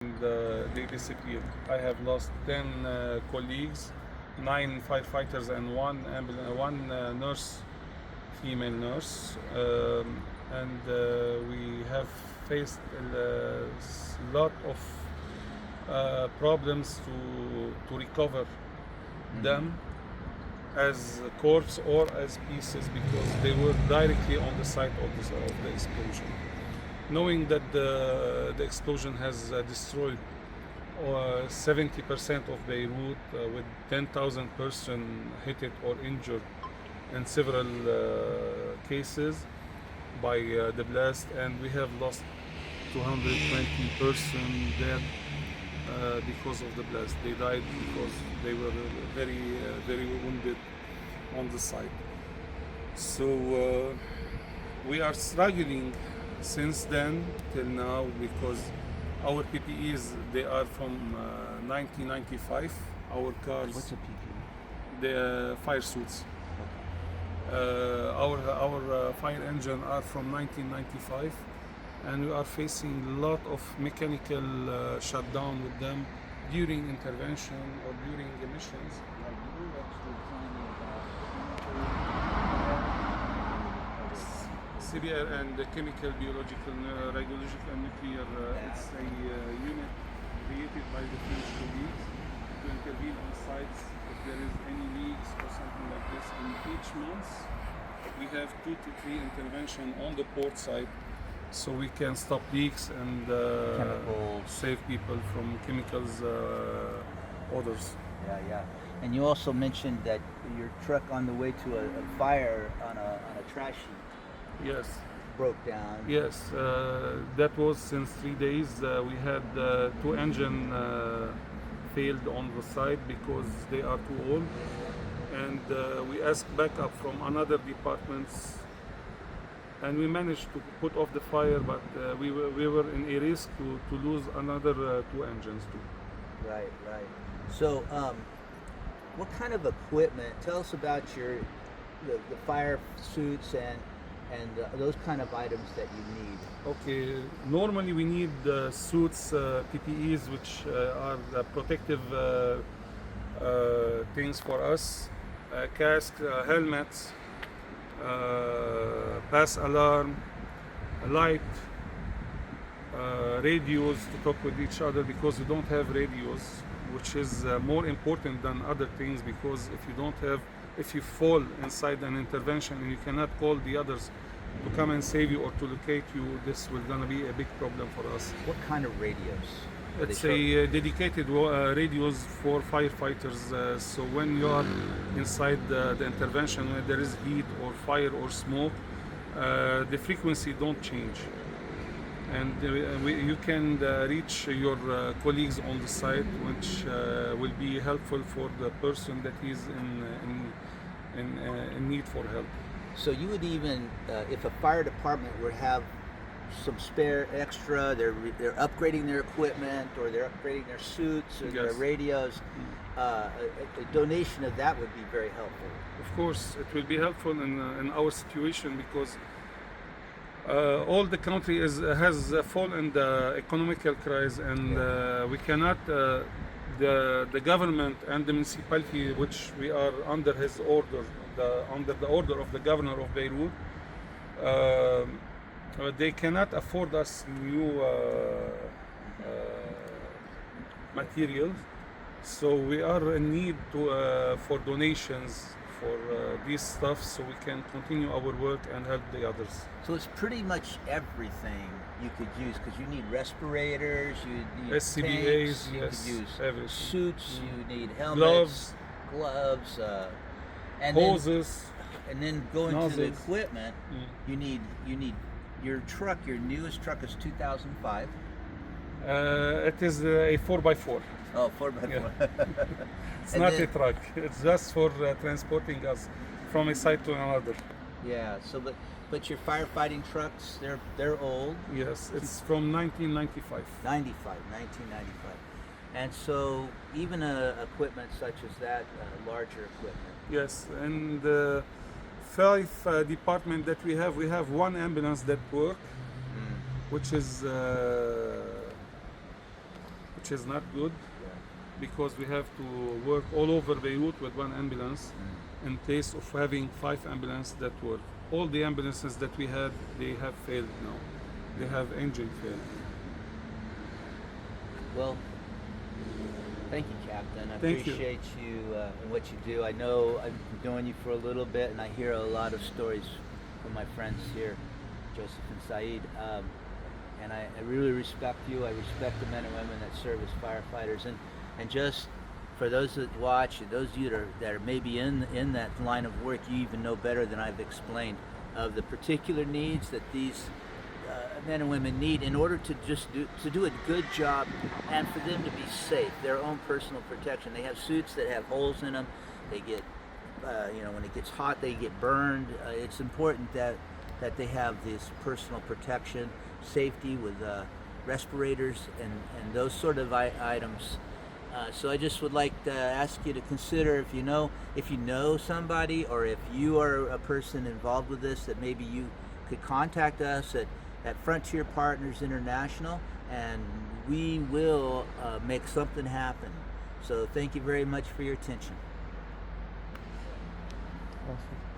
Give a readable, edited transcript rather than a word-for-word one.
They disappeared. I have lost 10 colleagues, 9 firefighters, and one nurse, female nurse, and we have faced a lot of problems to recover them as a corpse or as pieces because they were directly on the site of the explosion. Knowing that the explosion has destroyed 70% of Beirut with 10,000 persons hit or injured in several cases by the blast, and we have lost 220 persons dead because of the blast. They died because they were very wounded on the site. So we are struggling since then till now because our PPEs, they are from 1995. Our cars, What's a PPE? the fire suits. Our fire engine are from 1995, and we are facing a lot of mechanical shutdown with them during intervention or during emissions. CBR and the chemical, biological, radiological, and nuclear, it's a unit created by the French colleagues to intervene on sites if there is any leaks or something like this. And each month we have 2 to 3 intervention on the port side, so we can stop leaks and save people from chemicals odors. Yeah. And you also mentioned that your truck on the way to a fire on a trash heap Yes. broke down. Yes, that was since 3 days. We had 2 engines failed on the site because they are too old, and we asked backup from another departments, and we managed to put off the fire, but we were in a risk to lose another 2 engines too. Right. So, what kind of equipment? Tell us about the fire suits and those kind of items that you need. Okay, normally we need suits, PPEs, which are the protective things for us, cask, helmets, pass alarm, light, radios to talk with each other because we don't have radios, which is more important than other things because if you fall inside an intervention and you cannot call the others to come and save you or to locate you, this will gonna be a big problem for us. What kind of radios? It's a dedicated radios for firefighters. So when you are inside the intervention, when there is heat or fire or smoke, the frequency don't change. And you can reach your colleagues on the site, which will be helpful for the person that is in need for help. So you would even, if a fire department would have some spare extra, they're upgrading their equipment or they're upgrading their suits or their radios, a donation of that would be very helpful. Of course, it will be helpful in our situation because all the country has fallen in the economical crisis, and we cannot. The government and the municipality, which we are under his order, under the order of the governor of Beirut, they cannot afford us new materials. So we are in need for donations for these stuff, so we can continue our work and help the others. So it's pretty much everything you could use because you need respirators, you need SCBAs, tanks, you yes, could use everything. suits, you need helmets, gloves, and hoses, then going to the nozzles. equipment, you need your truck. Your newest truck is 2005. It is a 4x4. Oh, 4x4. It's not a truck. It's just for transporting us from a site to another. Yeah. So, but your firefighting trucks, they're old. Yes, it's from 1995. 1995. And so even equipment such as that, larger equipment. Yes, and the 5 department that we have 1 ambulance that work, which is which is not good because we have to work all over Beirut with one ambulance in place of having 5 ambulances that work. All the ambulances that we had, they have failed now. They have engine failed. Well, thank you, Captain. I Thank you. appreciate you and what you do. I know I've been knowing you for a little bit, and I hear a lot of stories from my friends here, Joseph and Saeed. And I really respect you. I respect the men and women that serve as firefighters. And just for those that watch, those of you that are maybe in that line of work, you even know better than I've explained of the particular needs that these men and women need in order to do a good job and for them to be safe, their own personal protection. They have suits that have holes in them. They get, when it gets hot, they get burned. It's important that they have this personal protection, safety with respirators and those sort of items. So I just would like to ask you to consider if you know somebody, or if you are a person involved with this, that maybe you could contact us at Frontier Partners International, and we will make something happen. So thank you very much for your attention. Awesome.